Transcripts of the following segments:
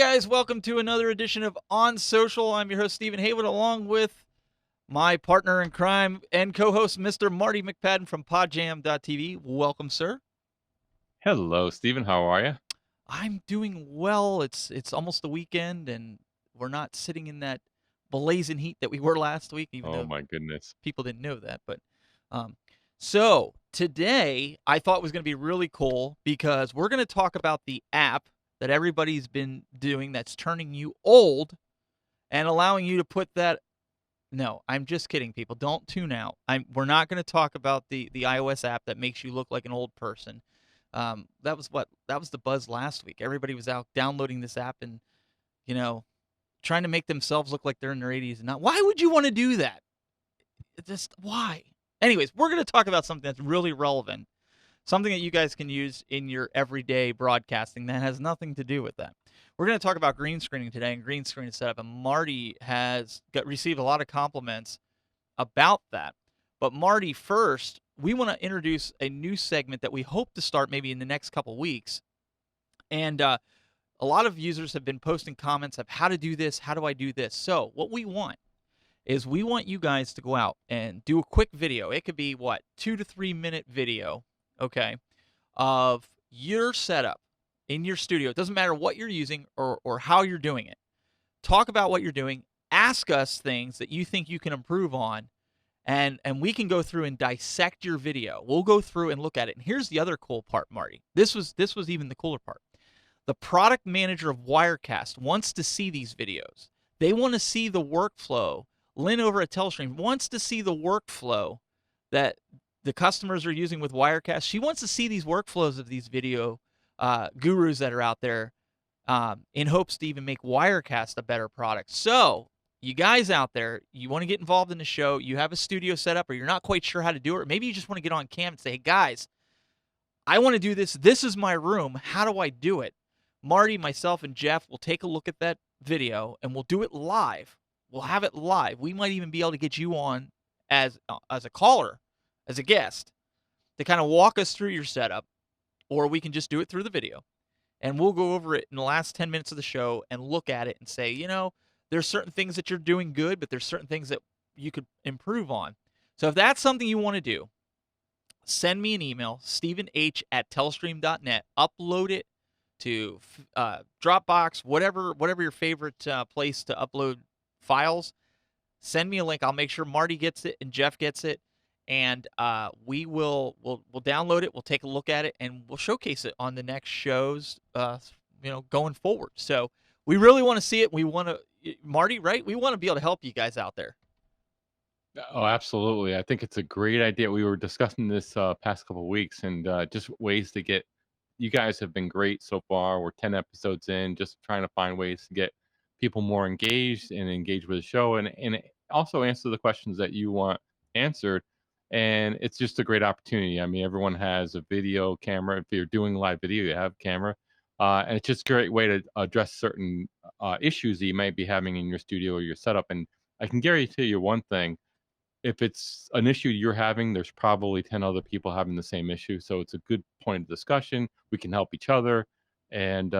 guys, welcome to another edition of On Social. I'm your host, Stephen Haywood, along with my partner in crime and co-host, Mr. Marty McPadden from podjam.tv. Welcome, sir. Hello, Stephen. How are you? I'm doing well. It's almost the weekend, and we're not sitting in that blazing heat that we were last week, even Oh though my goodness. people didn't know that. But so today I thought was going to be really cool because we're going to talk about the app that everybody's been doing that's turning you old and allowing you to put that. No, I'm just kidding, people. Don't tune out. We're not going to talk about the iOS app that makes you look like an old person. That was the buzz last week. Everybody was out downloading this app and you know trying to make themselves look like they're in their 80s and not. Why would you want to do that? Just why? Anyways, we're going to talk about something that's really relevant, something that you guys can use in your everyday broadcasting that has nothing to do with that. We're going to talk about green screening today and green screen setup, and Marty has received a lot of compliments about that. But Marty, first, we want to introduce a new segment that we hope to start maybe in the next couple weeks. And a lot of users have been posting comments of how to do this, how do I do this? So what we want is we want you guys to go out and do a quick video. It could be what, 2 to 3 minute video, okay, of your setup in your studio. It doesn't matter what you're using or how you're doing it. Talk about what you're doing. Ask us things that you think you can improve on, and we can go through and dissect your video. We'll go through and look at it. And here's the other cool part, Marty. This was even the cooler part. The product manager of Wirecast wants to see these videos. They want to see the workflow. Lynn over at Telestream wants to see the workflow that the customers are using with Wirecast. She wants to see these workflows of these video gurus that are out there in hopes to even make Wirecast a better product. So, you guys out there, you want to get involved in the show, you have a studio set up, or you're not quite sure how to do it, or maybe you just want to get on cam and say, hey, guys, I want to do this. This is my room. How do I do it? Marty, myself, and Jeff will take a look at that video, and we'll do it live. We'll have it live. We might even be able to get you on as a caller, as a guest, to kind of walk us through your setup, or we can just do it through the video. And we'll go over it in the last 10 minutes of the show and look at it and say, there's certain things that you're doing good, but there's certain things that you could improve on. So if that's something you want to do, send me an email, stephen.h@telestream.net. Upload it to Dropbox, whatever your favorite place to upload files. Send me a link. I'll make sure Marty gets it and Jeff gets it, and we'll download it. We'll take a look at it, and we'll showcase it on the next shows, going forward. So we really want to see it. We want to, Marty, right? We want to be able to help you guys out there. Oh, absolutely. I think it's a great idea. We were discussing this past couple of weeks, and just ways to get. You guys have been great so far. We're 10 episodes in, just trying to find ways to get people more engaged and engaged with the show, and also answer the questions that you want answered. And it's just a great opportunity. I mean, everyone has a video camera. If you're doing live video, you have camera. And it's just a great way to address certain issues that you might be having in your studio or your setup. And I can guarantee you one thing: if it's an issue you're having, there's probably 10 other people having the same issue. So it's a good point of discussion. We can help each other and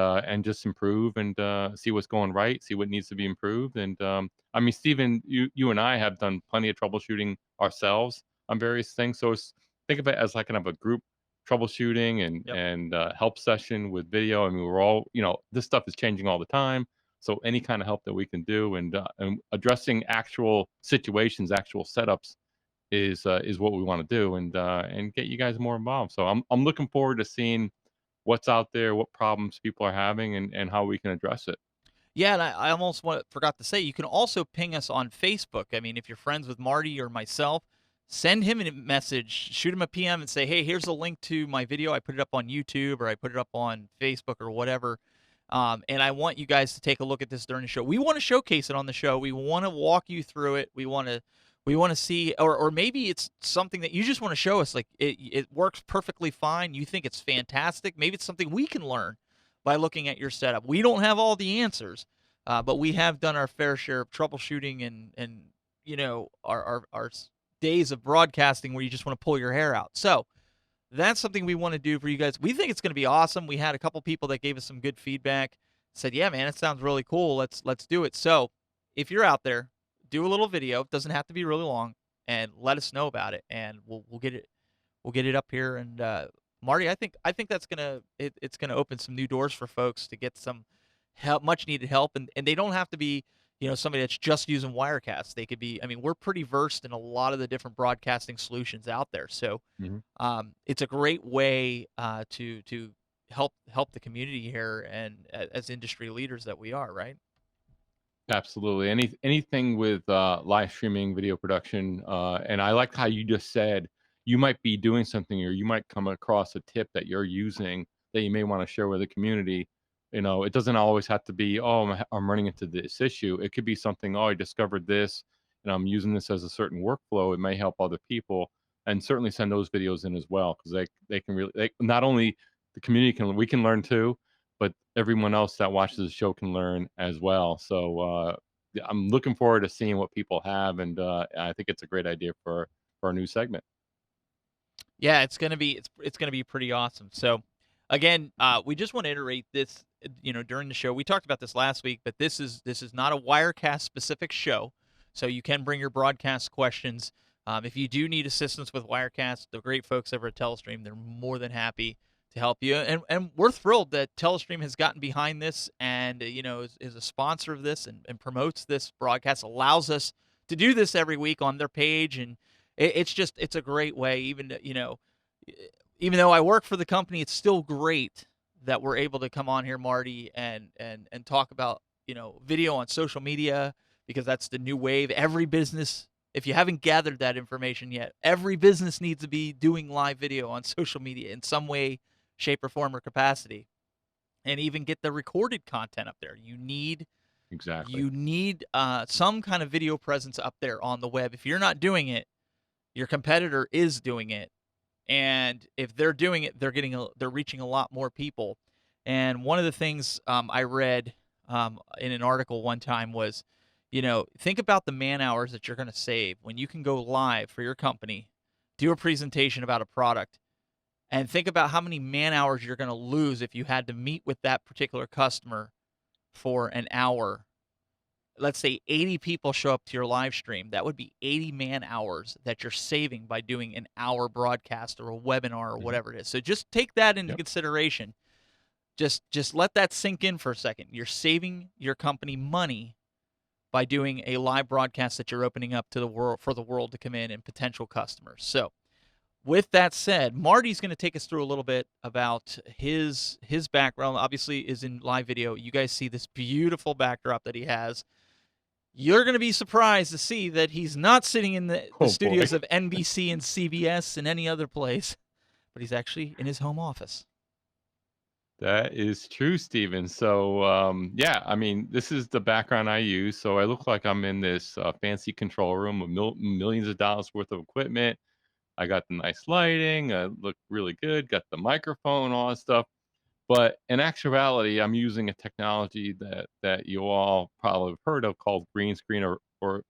just improve and see what's going right, see what needs to be improved. And I mean, Stephen, you and I have done plenty of troubleshooting ourselves on various things. So think of it as like kind of a group troubleshooting and Yep. help session with video. I mean, we're all, this stuff is changing all the time. So any kind of help that we can do and addressing actual situations, actual setups is what we want to do and get you guys more involved. So I'm looking forward to seeing what's out there, what problems people are having, and how we can address it. Yeah, and I almost forgot to say, you can also ping us on Facebook. I mean, if you're friends with Marty or myself, send him a message, shoot him a PM and say, hey, here's a link to my video. I put it up on YouTube or I put it up on Facebook or whatever. And I want you guys to take a look at this during the show. We want to showcase it on the show. We want to walk you through it. We want to see, or maybe it's something that you just want to show us. Like it works perfectly fine. You think it's fantastic. Maybe it's something we can learn by looking at your setup. We don't have all the answers, but we have done our fair share of troubleshooting and our days of broadcasting where you just want to pull your hair out. So that's something we want to do for you guys. We think it's going to be awesome. We had a couple people that gave us some good feedback. said, "Yeah, man, it sounds really cool. Let's do it." So, if you're out there, do a little video. It doesn't have to be really long, and let us know about it, and we'll get it up here. And Marty, I think that's it's gonna open some new doors for folks to get some help, much needed help, and they don't have to be somebody that's just using Wirecast. They could be. I mean, we're pretty versed in a lot of the different broadcasting solutions out there, so Mhm. it's a great way to help the community here and as industry leaders that we are, right? Absolutely. Anything with live streaming, video production, and I like how you just said you might be doing something, or you might come across a tip that you're using that you may want to share with the community. It doesn't always have to be, oh, I'm running into this issue. It could be something, oh, I discovered this, and I'm using this as a certain workflow. It may help other people, and certainly send those videos in as well, because they can really, not only the community can, we can learn too, but everyone else that watches the show can learn as well. So yeah, I'm looking forward to seeing what people have, and I think it's a great idea for a new segment. Yeah, it's gonna be pretty awesome. So, again, we just want to iterate this. During the show, we talked about this last week, but this is not a Wirecast specific show, so you can bring your broadcast questions. If you do need assistance with Wirecast, the great folks over at Telestream, they're more than happy to help you. And we're thrilled that Telestream has gotten behind this and is a sponsor of this and promotes this broadcast, allows us to do this every week on their page and it's a great way. Even though I work for the company, it's still great that we're able to come on here, Marty, and talk about video on social media because that's the new wave. Every business, if you haven't gathered that information yet, every business needs to be doing live video on social media in some way, shape, or form or capacity, and even get the recorded content up there. Exactly. You need some kind of video presence up there on the web. If you're not doing it, your competitor is doing it, and if they're doing it, they're reaching a lot more people. And one of the things I read in an article one time was, think about the man hours that you're going to save when you can go live for your company, do a presentation about a product, and think about how many man hours you're going to lose if you had to meet with that particular customer for an hour. Let's say 80 people show up to your live stream. That would be 80 man hours that you're saving by doing an hour broadcast or a webinar or Hmm. whatever it is. So just take that into Yep. consideration. Just let that sink in for a second. You're saving your company money by doing a live broadcast that you're opening up to the world for the world to come in and potential customers. So with that said, Marty's going to take us through a little bit about his background. Obviously, is in live video. You guys see this beautiful backdrop that he has. You're going to be surprised to see that he's not sitting in the Oh boy. studios of NBC and CBS and any other place, but he's actually in his home office. That is true, Steven. So, yeah, I mean, this is the background I use. So I look like I'm in this fancy control room with millions of dollars worth of equipment. I got the nice lighting. I look really good. Got the microphone, all that stuff. But in actuality, I'm using a technology that you all probably have heard of called green screen, or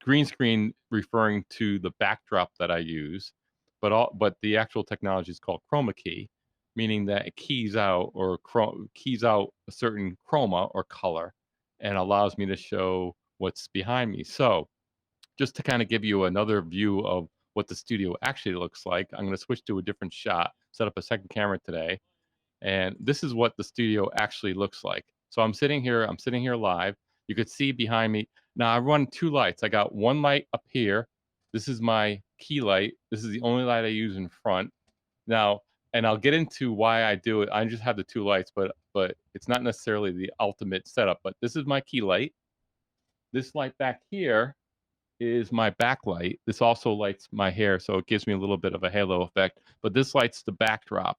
green screen referring to the backdrop that I use, but the actual technology is called chroma key, meaning that it keys out keys out a certain chroma or color and allows me to show what's behind me. So, just to kind of give you another view of what the studio actually looks like, I'm going to switch to a different shot, set up a second camera today, and this is what the studio actually looks like. So I'm sitting here live. You could see behind me. Now I run two lights. I got one light up here. This is my key light. This is the only light I use in front. Now, and I'll get into why I do it. I just have the two lights, but it's not necessarily the ultimate setup. But this is my key light. This light back here is my backlight. This also lights my hair, so it gives me a little bit of a halo effect. But this lights the backdrop.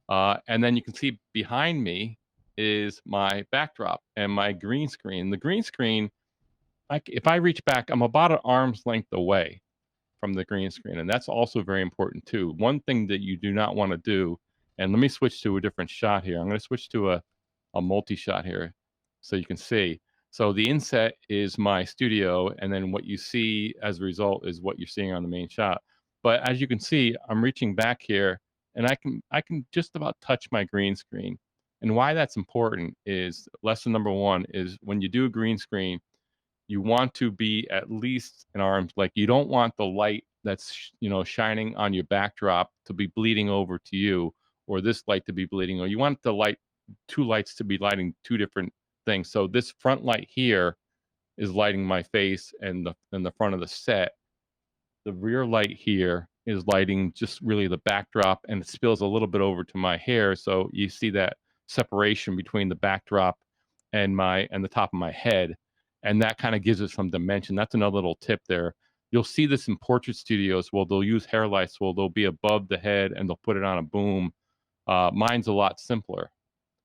And then you can see behind me is my backdrop and my green screen. The green screen, if I reach back, I'm about an arm's length away from the green screen, and that's also very important too. One thing that you do not want to do, and let me switch to a different shot here. I'm going to switch to a multi-shot here so you can see. So the inset is my studio, and then what you see as a result is what you're seeing on the main shot. But as you can see, I'm reaching back here, and I can just about touch my green screen. And why that's important is lesson number one is when you do a green screen, you want to be at least an arm's like you don't want the light that's shining on your backdrop to be bleeding over to you, or this light to be bleeding, or you want the light two lights to be lighting two different things. So this front light here is lighting my face and the front of the set. The rear light here is lighting just really the backdrop, and it spills a little bit over to my hair, so you see that separation between the backdrop and the top of my head, and that kinda gives it some dimension. That's another little tip there. You'll see this in portrait studios where they'll use hair lights, where they'll be above the head and they'll put it on a boom. Mine's a lot simpler.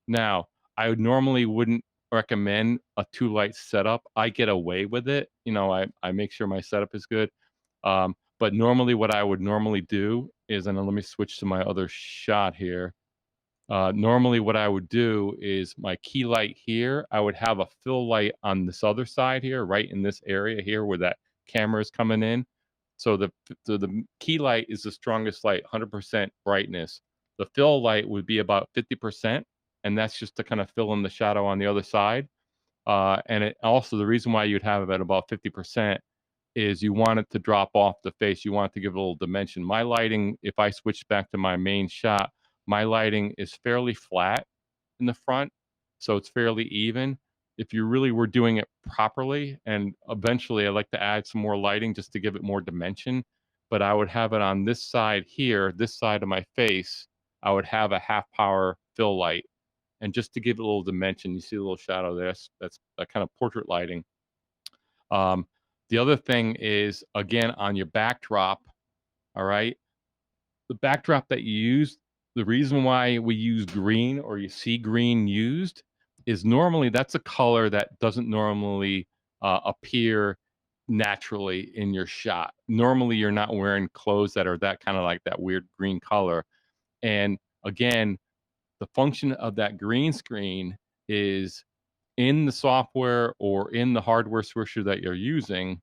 Now, I would normally wouldn't recommend a 2 light setup. I get away with it, I make sure my setup is good. But normally what I would normally do is, and then let me switch to my other shot here. Normally what I would do is my key light here, I would have a fill light on this other side here, right in this area here where that camera is coming in. So the key light is the strongest light, 100% brightness. The fill light would be about 50%, and that's just to kind of fill in the shadow on the other side. And it also the reason why you'd have it at about 50% is you want it to drop off the face. You want it to give it a little dimension. My lighting, if I switch back to my main shot, my lighting is fairly flat in the front, so it's fairly even. If you really were doing it properly, and eventually I like to add some more lighting just to give it more dimension, but I would have it on this side here, this side of my face, I would have a half power fill light. And just to give it a little dimension, you see a little shadow there. That's that kind of portrait lighting. Um, the other thing is, again, on your backdrop, all right? The backdrop that you use, the reason why we use green or you see green used is normally that's a color that doesn't normally appear naturally in your shot. Normally, you're not wearing clothes that are that kind of like that weird green color. And again, the function of that green screen is in the software or in the hardware switcher that you're using.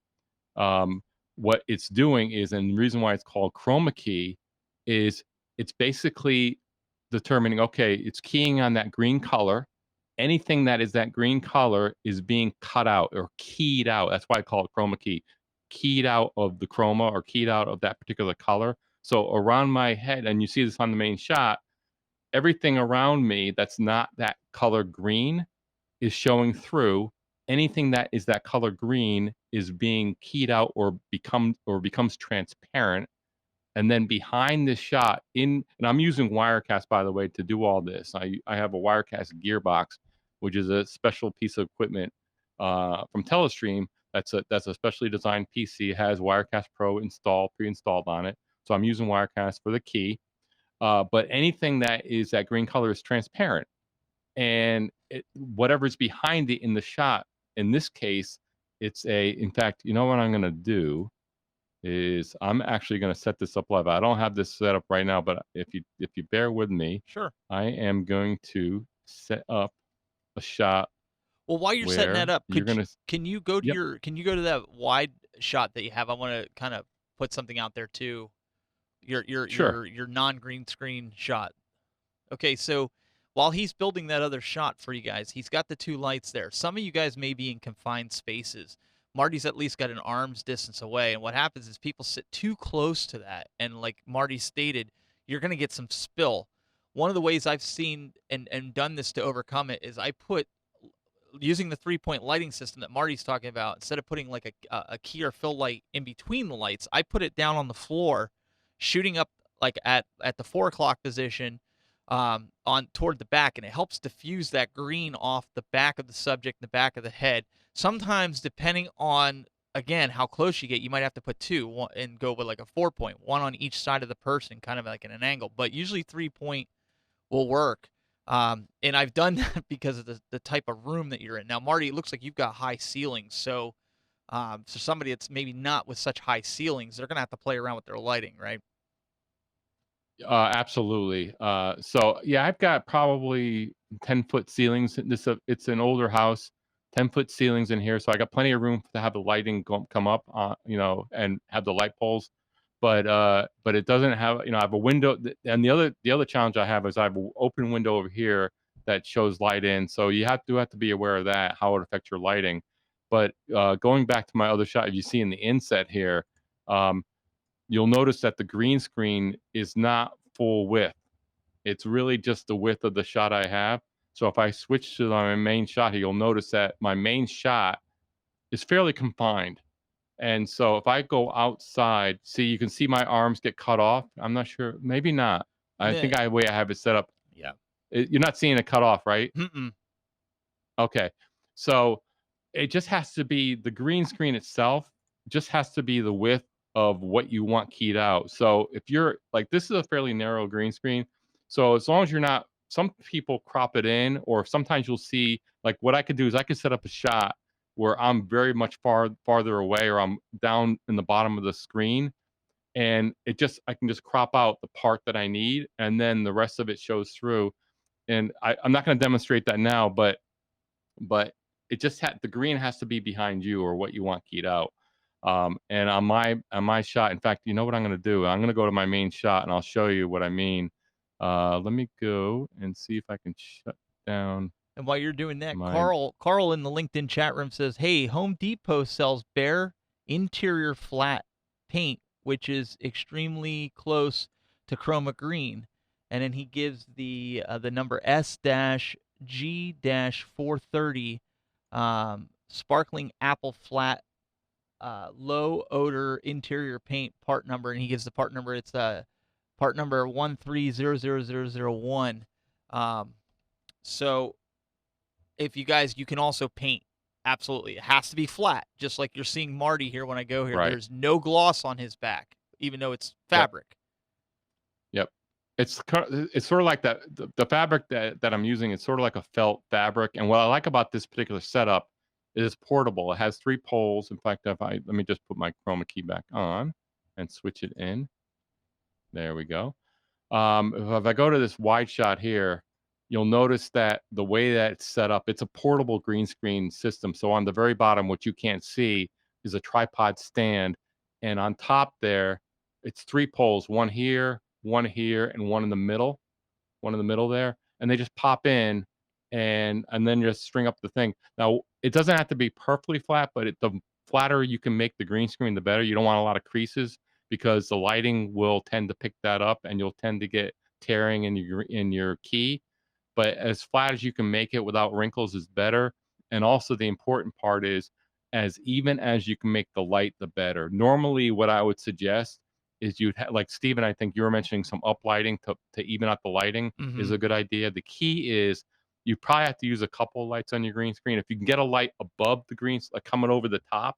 um, what it's doing is, and the reason why it's called chroma key is it's basically determining, okay, it's keying on that green color. Anything that is that green color is being cut out or keyed out. That's why I call it chroma key. Keyed out of the chroma or keyed out of that particular color. So around my head, and you see this on the main shot, everything around me that's not that color green is showing through. Anything that is that color green is being keyed out or becomes transparent. And then behind this shot and I'm using Wirecast, by the way, to do all this. I have a Wirecast gearbox, which is a special piece of equipment from Telestream. That's a specially designed PC. It has Wirecast Pro pre-installed on it. So I'm using Wirecast for the key. But anything that is that green color is transparent, and whatever's behind it in the shot, in this case, in fact, you know what I'm going to do is I'm actually going to set this up live. I don't have this set up right now, but if you bear with me, Sure. I am going to set up a shot Well, while you're setting that where up, you're going to. can you go to Yep, that wide shot that you have? I want to kind of put something out there too. sure. Your non-green screen shot. Okay, so while he's building that other shot for you guys, he's got the two lights there. Some of you guys may be in confined spaces. Marty's at least got an arm's distance away, and what happens is people sit too close to that, and like Marty stated, you're going to get some spill. One of the ways I've seen and done this to overcome it is I put using the 3-point lighting system that Marty's talking about. Instead of putting like a key or fill light in between the lights, I put it down on the floor, shooting up like at the 4 o'clock position, on toward the back, and it helps diffuse that green off the back of the subject, the back of the head. Sometimes, depending on again how close you get, you might have to put and go with like a 4-point, one on each side of the person, kind of like in an angle. But usually 3-point will work. And I've done that because of the type of room that you're in. Now, Marty, it looks like you've got high ceilings, so somebody that's maybe not with such high ceilings, they're gonna have to play around with their lighting, right? Absolutely. So yeah, I've got probably 10-foot ceilings. It's an older house, 10-foot ceilings in here, so I got plenty of room to have the lighting come up, and have the light poles. But it doesn't have, I have a window, and the other challenge I have is I have an open window over here that shows light in. So you have to be aware of that, how it affects your lighting. But going back to my other shot, if you see in the inset here, um, you'll notice that the green screen is not full width. It's really just the width of the shot I have. So if I switch to my main shot here, you'll notice that my main shot is fairly confined. And so if I go outside, see, you can see my arms get cut off. I'm not sure, maybe not. I Meh. think way I have it set up, Yeah. you're not seeing it cut off, right? Mm-mm. Okay. So it just has to be the green screen itself, just has to be the width of what you want keyed out. So if you're like, this is a fairly narrow green screen. So as long as you're not, some people crop it in, or sometimes you'll see, like, what I could do is I could set up a shot where I'm very much farther away, or I'm down in the bottom of the screen. And I can just crop out the part that I need, and then the rest of it shows through. And I'm not going to demonstrate that now, but it just the green has to be behind you or what you want keyed out. And on my shot, in fact, you know what I'm going to do? I'm going to go to my main shot and I'll show you what I mean. Let me go and see if I can shut down And while you're doing that, my. Carl in the LinkedIn chat room says, "Hey, Home Depot sells bare interior flat paint, which is extremely close to chroma green." And then he gives the number S-G-430 sparkling apple flat low odor interior paint part number, and he gives the part number. It's part number 1300001. Um, so if you can also paint. Absolutely. It has to be flat, just like you're seeing Marty here when I go here. Right. There's no gloss on his back, even though it's Yep. fabric. Yep. It's sort of like that. The fabric that I'm using is sort of like a felt fabric. And what I like about this particular setup is it's portable. It has 3 poles. In fact, let me just put my chroma key back on and switch it in. There we go. If I go to this wide shot here, you'll notice that the way that it's set up, it's a portable green screen system. So on the very bottom, what you can't see is a tripod stand. And on top there, it's 3 poles, one here, and one in the middle there. And they just pop in and then just string up the thing. Now, it doesn't have to be perfectly flat, but the flatter you can make the green screen, the better. You don't want a lot of creases because the lighting will tend to pick that up and you'll tend to get tearing in your key. But as flat as you can make it without wrinkles is better. And also the important part is, as even as you can make the light, the better. Normally, what I would suggest is like Steven, I think you were mentioning some uplighting to even out the lighting is Mm-hmm. a good idea. The key is you probably have to use a couple of lights on your green screen. If you can get a light above the greens, like coming over the top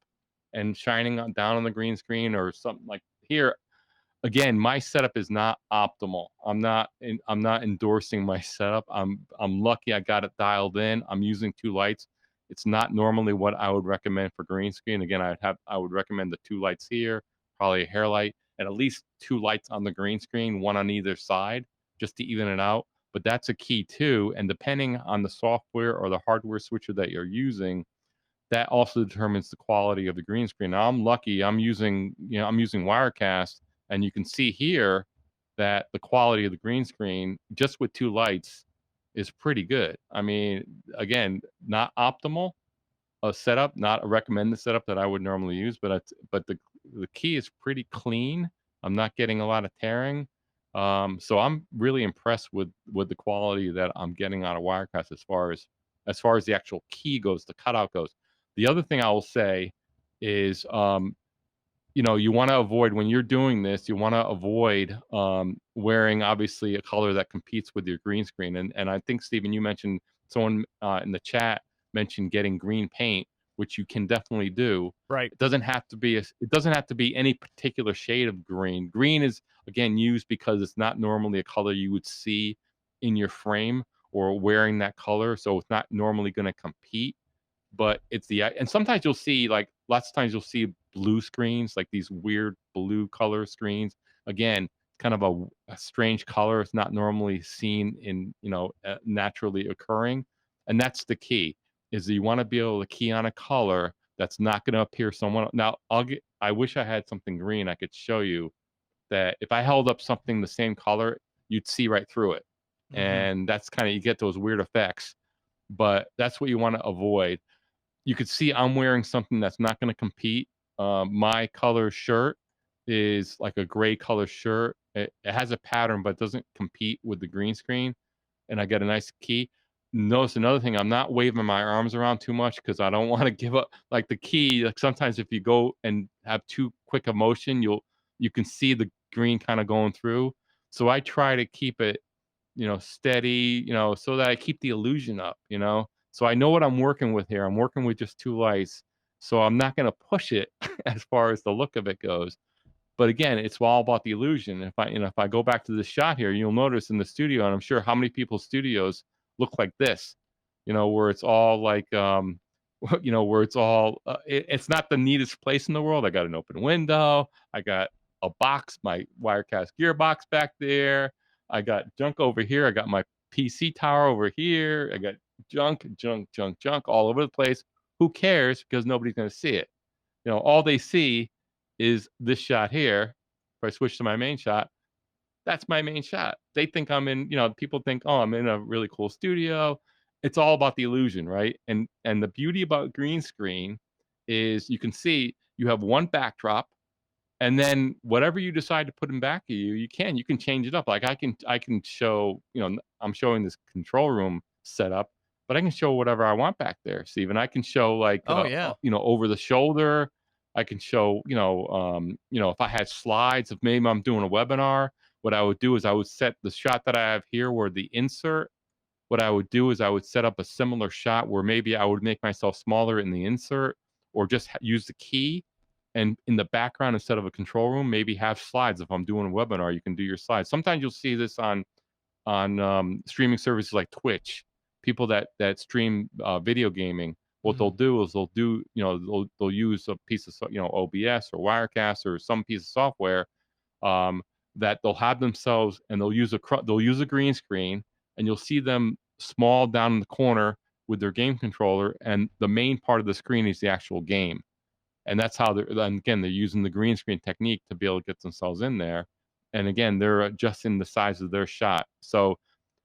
and shining down on the green screen or something like here. Again, my setup is not optimal. I'm not endorsing my setup. I'm lucky I got it dialed in. I'm using 2 lights. It's not normally what I would recommend for green screen. Again, I would recommend the 2 lights here, probably a hair light, and at least 2 lights on the green screen, one on either side, just to even it out. But that's a key too. And depending on the software or the hardware switcher that you're using, that also determines the quality of the green screen. Now I'm lucky. I'm using Wirecast, and you can see here that the quality of the green screen just with 2 lights is pretty good. I mean, again, not optimal a setup, not a recommended setup that I would normally use, but the key is pretty clean. I'm not getting a lot of tearing. So I'm really impressed with the quality that I'm getting out of Wirecast as far as the actual key goes, the cutout goes. The other thing I will say is, you want to avoid when you're doing this. You want to avoid wearing obviously a color that competes with your green screen. And I think Stephen, you mentioned someone in the chat mentioned getting green paint, which you can definitely do. Right. It doesn't have to be any particular shade of green. Green is again used because it's not normally a color you would see in your frame or wearing that color, so it's not normally going to compete. But it's and sometimes you'll see, like, lots of times you'll see blue screens, like these weird blue color screens. Again, kind of a strange color. It's not normally seen in, naturally occurring. And that's the key, is that you want to be able to key on a color that's not going to appear someone. Now, I wish I had something green I could show you that if I held up something the same color, you'd see right through it. Mm-hmm. and that's kind of, you get those weird effects, but that's what you want to avoid. You could see I'm wearing something that's not going to compete. My color shirt is like a gray color shirt. It has a pattern, but doesn't compete with the green screen. And I get a nice key. Notice another thing, I'm not waving my arms around too much because I don't want to give up like the key. Like sometimes if you go and have too quick a motion, you can see the green kind of going through. So I try to keep it, steady, so that I keep the illusion up, So I know what I'm working with here. I'm working with just 2 lights, so I'm not gonna push it as far as the look of it goes. But again, it's all about the illusion. If I go back to this shot here, you'll notice in the studio, and I'm sure how many people's studios look like this, where it's all like, where it's all, it's not the neatest place in the world. I got an open window. I got a box, my Wirecast gearbox back there. I got junk over here. I got my PC tower over here. I got junk, junk, junk, junk all over the place. Who cares? Because nobody's going to see it. All they see is this shot here. If I switch to my main shot, that's my main shot. They think I'm in, people think, oh, I'm in a really cool studio. It's all about the illusion, right? And the beauty about green screen is you can see you have one backdrop, and then whatever you decide to put in back of you, you can change it up. Like I can show, I'm showing this control room setup, but I can show whatever I want back there, Steven. I can show like Oh yeah. over the shoulder. I can show, if I had slides, if maybe I'm doing a webinar, what I would do is I would set the shot that I have here where the insert, what I would do is I would set up a similar shot where maybe I would make myself smaller in the insert, or just use the key, and in the background, instead of a control room, maybe have slides. If I'm doing a webinar, you can do your slides. Sometimes you'll see this on streaming services like Twitch. People that stream video gaming, what they'll Mm-hmm. do is they'll use a piece of OBS or Wirecast or some piece of software, um, that they'll have themselves, and they'll use a green screen, and you'll see them small down in the corner with their game controller, and the main part of the screen is the actual game. And that's how they're using the green screen technique to be able to get themselves in there. And again, they're adjusting the size of their shot. So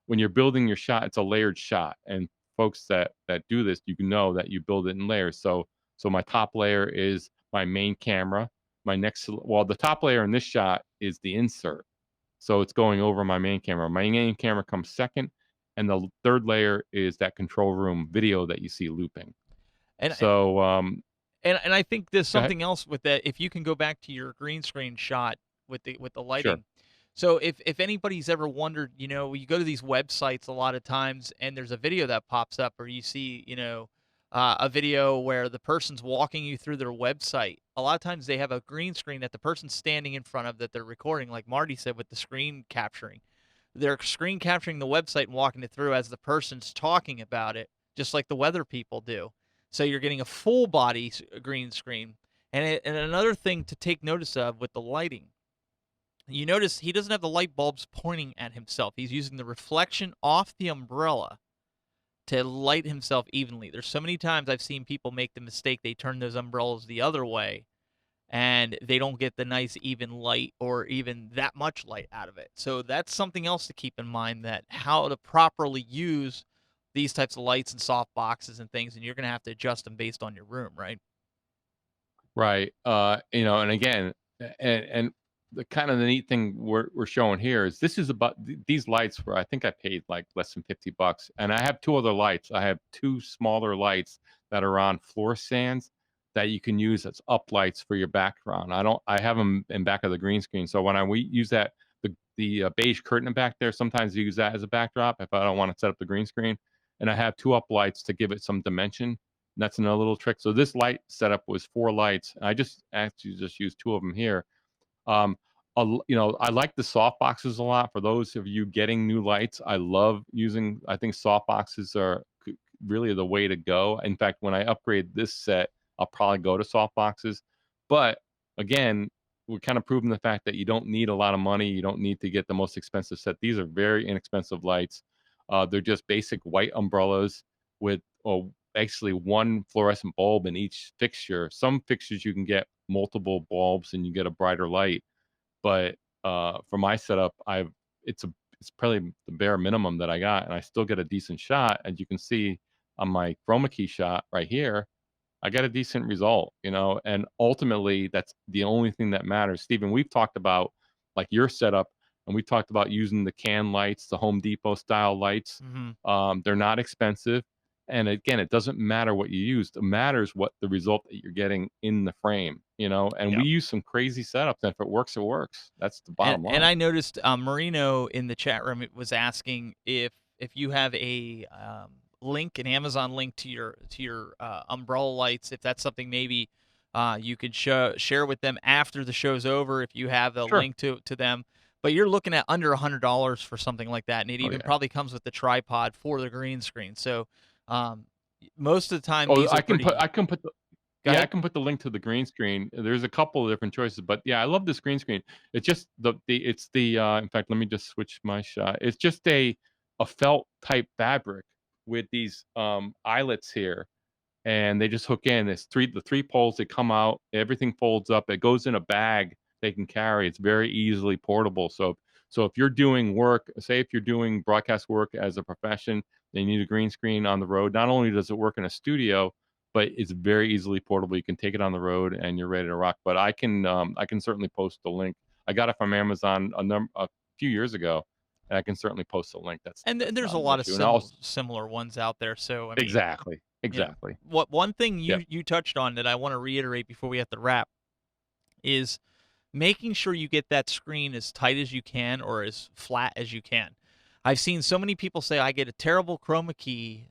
when you're building your shot, it's a layered shot. And folks that do this, you can know that you build it in layers. So my top layer is my main camera. The top layer in this shot is the insert. So it's going over my main camera. My main camera comes second, and the third layer is that control room video that you see looping. And So and I think there's go ahead. something else with that. If you can go back to your green screen shot with the Sure. lighting. So if anybody's ever wondered, you go to these websites a lot of times, and there's a video that pops up, or you see, a video where the person's walking you through their website. A lot of times they have a green screen that the person's standing in front of that they're recording, like Marty said with the screen capturing. They're screen capturing the website and walking it through as the person's talking about it, just like the weather people do. So you're getting a full body green screen. And another thing to take notice of with the lighting, you notice he doesn't have the light bulbs pointing at himself. He's using the reflection off the umbrella to light himself evenly. There's so many times I've seen people make the mistake, they turn those umbrellas the other way, and they don't get the nice even light or even that much light out of it. So that's something else to keep in mind, that how to properly use these types of lights and soft boxes and things, and you're going to have to adjust them based on your room, right? Right. And again, and the kind of the neat thing we're showing here is this is about these lights where I think I paid like less than $50, and I have two other lights. I have two smaller lights that are on floor stands that you can use as up lights for your background. I have them in back of the green screen. So when we use that, the beige curtain back there, sometimes I use that as a backdrop if I don't want to set up the green screen. And I have two up lights to give it some dimension. That's another little trick. So this light setup was 4 lights. I just actually just used 2 of them here. Um, I like the soft boxes a lot. For those of you getting new lights, I love using. I think soft boxes are really the way to go. In fact, when I upgrade this set, I'll probably go to soft boxes. But again, we're kind of proving the fact that you don't need a lot of money. You don't need to get the most expensive set. These are very inexpensive lights. They're just basic white umbrellas with actually one fluorescent bulb in each fixture. Some fixtures you can get multiple bulbs and you get a brighter light. But for my setup, it's probably the bare minimum that I got, and I still get a decent shot. As you can see on my chroma key shot right here, I got a decent result, and ultimately that's the only thing that matters. Stephen, we've talked about like your setup, and we talked about using the can lights, the Home Depot style lights. Hmm. They're not expensive. And again, it doesn't matter what you use. It matters what the result that you're getting in the frame, and Yeah. we use some crazy setups. And if it works, it works. That's the And bottom and line. I noticed Marino in the chat room was asking if you have a link, an Amazon link to your umbrella lights, if that's something maybe you could share with them after the show's over, if you have a Sure. link to them. But you're looking at under $100 for something like that, and it Oh, even yeah. probably comes with the tripod for the green screen. So um, most of the time, Oh, these are pretty. I can put the Go yeah, I ahead. can put the link to the green screen. There's a couple of different choices, but yeah, I love this green screen. It's just in fact, let me just switch my shot. It's just a felt type fabric with these eyelets here, and they just hook in. It's the three poles, they come out, everything folds up, it goes in a bag they can carry. It's very easily portable. So if you're doing work, say if you're doing broadcast work as a profession, they need a green screen on the road. Not only does it work in a studio, but it's very easily portable. You can take it on the road and you're ready to rock. But I can certainly post the link. I got it from Amazon a few years ago, and I can certainly post the link. And That's there's not a an lot of issue. And also similar ones out there. So I mean, exactly, exactly. what one thing Yep. you touched on that I want to reiterate before we have to wrap is making sure you get that screen as tight as you can or as flat as you can. I've seen so many people say I get a terrible chroma key,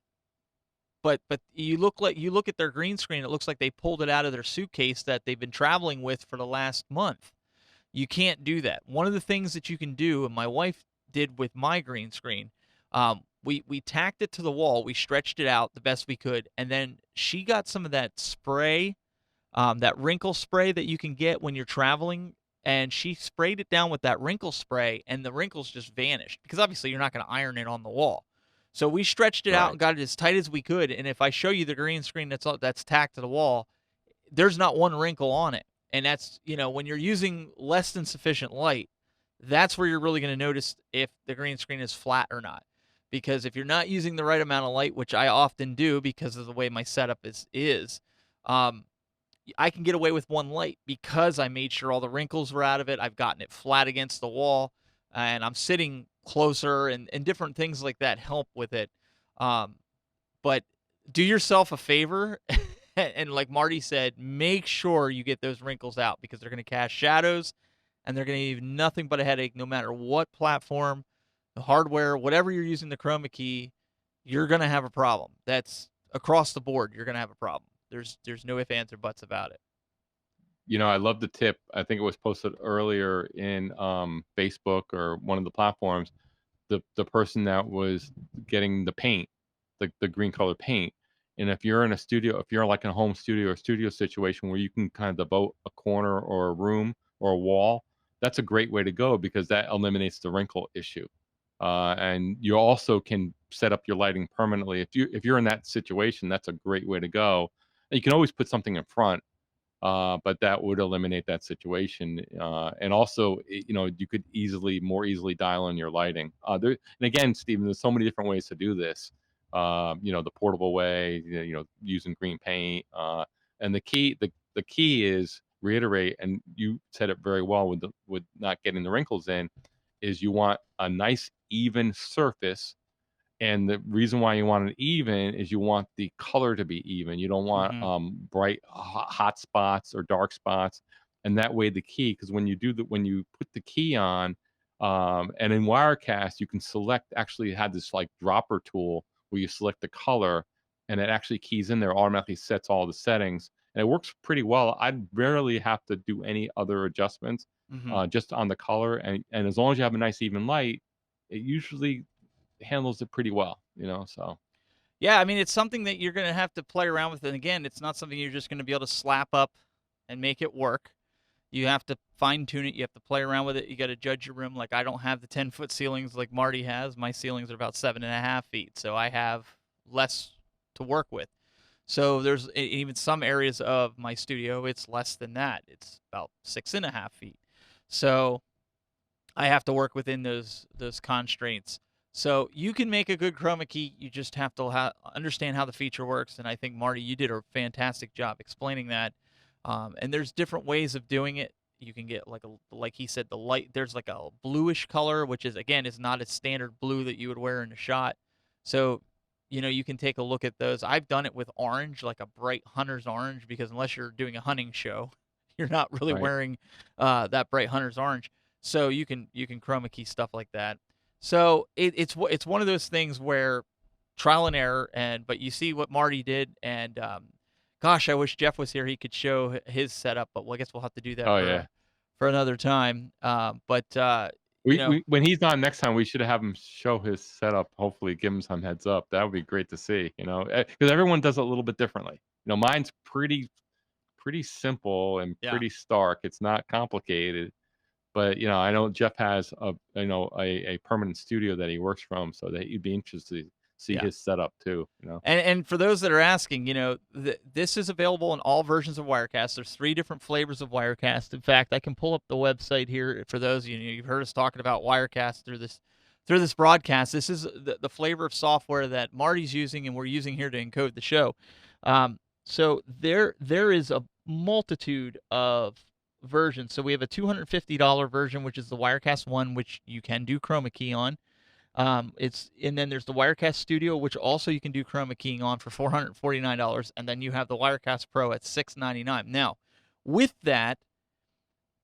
but you look at their green screen, it looks like they pulled it out of their suitcase that they've been traveling with for the last month. You can't do that. One of the things that you can do, and my wife did with my green screen, we tacked it to the wall, we stretched it out the best we could, and then she got some of that spray, that wrinkle spray that you can get when you're traveling, and she sprayed it down with that wrinkle spray, and the wrinkles just vanished because obviously you're not going to iron it on the wall. So we stretched it out Right. and got it as tight as we could. And if I show you the green screen that's tacked to the wall, there's not one wrinkle on it. And that's, when you're using less than sufficient light, that's where you're really going to notice if the green screen is flat or not. Because if you're not using the right amount of light, which I often do because of the way my setup is, um, I can get away with one light because I made sure all the wrinkles were out of it. I've gotten it flat against the wall, and I'm sitting closer, and different things like that help with it. Um, but do yourself a favor, and like Marty said, make sure you get those wrinkles out because they're going to cast shadows, and they're going to give nothing but a headache no matter what platform, the hardware, whatever you're using the chroma key, you're going to have a problem. That's across the board. You're going to have a problem. There's no ifs, ands, or buts about it. I love the tip. I think it was posted earlier in Facebook or one of the platforms. The person that was getting the paint, the green color paint, and if you're in a studio, if you're like in a home studio or studio situation where you can kind of devote a corner or a room or a wall, that's a great way to go because that eliminates the wrinkle issue. And you also can set up your lighting permanently. If you're in that situation, that's a great way to go. And you can always put something in front, but that would eliminate that situation. And also, you could more easily dial in your lighting. And again, Stephen, there's so many different ways to do this. The portable way, using green paint. And the key is reiterate, and you said it very well with not getting the wrinkles in, is you want a nice even surface, and the reason why you want it even is you want the color to be even. You don't want Hmm. bright hot spots or dark spots. And that way the key, because when you put the key on, and in Wirecast you can select, actually have this like dropper tool where you select the color and it actually keys in there, automatically sets all the settings. And it works pretty well. I rarely have to do any other adjustments, Hmm. just on the color. And as long as you have a nice even light, it usually handles it pretty well, so Yeah, I mean, it's something that you're going to have to play around with. And again, it's not something you're just going to be able to slap up and make it work. You have to fine tune it. You have to play around with it. You got to judge your room. Like I don't have the 10-foot ceilings like Marty has. My ceilings are about 7.5 feet, so I have less to work with. So there's even some areas of my studio it's less than that. It's about 6.5 feet. So I have to work within those constraints. So you can make a good chroma key. You just have to understand how the feature works. And I think Marty, you did a fantastic job explaining that. And there's different ways of doing it. You can get like he said, the light. There's like a bluish color, which is not a standard blue that you would wear in a shot. So, you can take a look at those. I've done it with orange, like a bright hunter's orange, because unless you're doing a hunting show, you're not really Right. wearing that bright hunter's orange. So you can chroma key stuff like that. So it's one of those things where trial and error, but you see what Marty did, and gosh, I wish Jeff was here. He could show his setup, but I guess we'll have to do that Oh for yeah. for another time. But you know, We when he's on next time, we should have him show his setup. Hopefully, give him some heads up. That would be great to see. Because everyone does it a little bit differently. Mine's pretty simple and yeah, pretty stark. It's not complicated. But I know Jeff has a permanent studio that he works from, so that you'd be interested to see yeah. his setup too. And for those that are asking, this is available in all versions of Wirecast. There's 3 different flavors of Wirecast. In fact, I can pull up the website here for those you've heard us talking about Wirecast through this broadcast. This is the flavor of software that Marty's using and we're using here to encode the show. So there is a multitude of versions. So we have a $250 version, which is the Wirecast 1, which you can do chroma key on. And then there's the Wirecast Studio, which also you can do chroma keying on for $449, and then you have the Wirecast Pro at $699. Now, with that,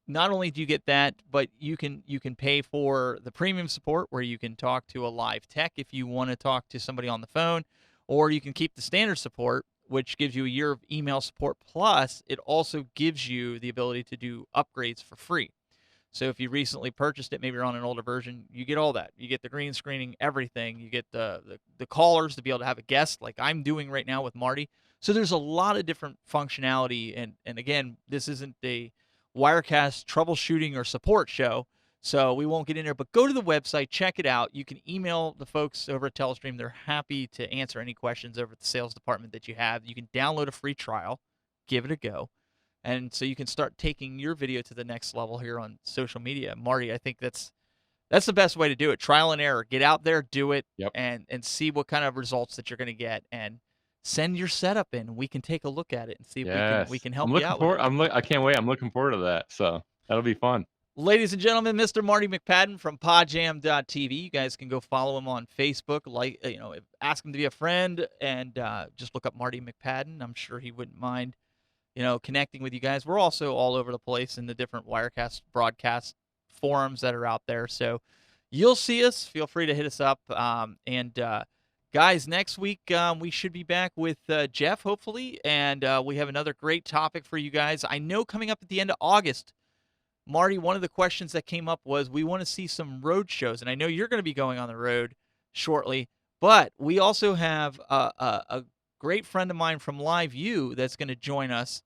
not only do you get that, but you can pay for the premium support where you can talk to a live tech if you want to talk to somebody on the phone, or you can keep the standard support, which gives you a year of email support, plus it also gives you the ability to do upgrades for free. So if you recently purchased it, maybe you're on an older version, you get all that. You get the green screening, everything. You get the callers to be able to have a guest like I'm doing right now with Marty. So there's a lot of different functionality. And again, this isn't a Wirecast troubleshooting or support show, so we won't get in there. But go to the website, check it out. You can email the folks over at Telestream. They're happy to answer any questions over at the sales department that you have. You can download a free trial, give it a go. And so you can start taking your video to the next level here on social media. Marty, I think that's the best way to do it. Trial and error. Get out there, do it, Yep. and see what kind of results that you're going to get, and send your setup in. We can take a look at it and see if we Yes. can I'm help you looking out with forward. it. I can't wait. I'm looking forward to that. So that'll be fun. Ladies and gentlemen, Mr. Marty McPadden from podjam.tv. You guys can go follow him on Facebook, ask him to be a friend, and just look up Marty McPadden. I'm sure he wouldn't mind connecting with you guys. We're also all over the place in the different Wirecast broadcast forums that are out there. So you'll see us. Feel free to hit us up. Guys, next week we should be back with Jeff, hopefully, and we have another great topic for you guys. I know coming up at the end of August, Marty, one of the questions that came up was we want to see some road shows, and I know you're going to be going on the road shortly, but we also have a great friend of mine from Live U that's going to join us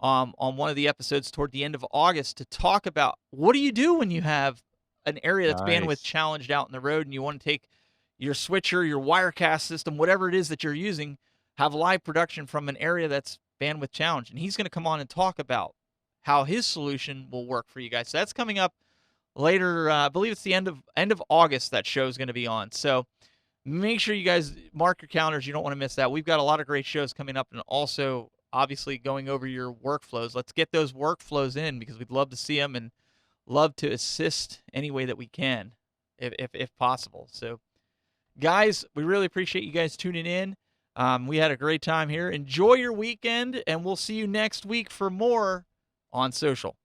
on one of the episodes toward the end of August to talk about what do you do when you have an area that's bandwidth Nice. challenged out in the road and you want to take your switcher, your Wirecast system, whatever it is that you're using, have live production from an area that's bandwidth challenged. And he's going to come on and talk about how his solution will work for you guys. So that's coming up later. I believe it's the end of August that show is going to be on. So make sure you guys mark your calendars. You don't want to miss that. We've got a lot of great shows coming up, and also obviously going over your workflows. Let's get those workflows in because we'd love to see them and love to assist any way that we can, if possible. So, guys, we really appreciate you guys tuning in. We had a great time here. Enjoy your weekend, and we'll see you next week for more on social.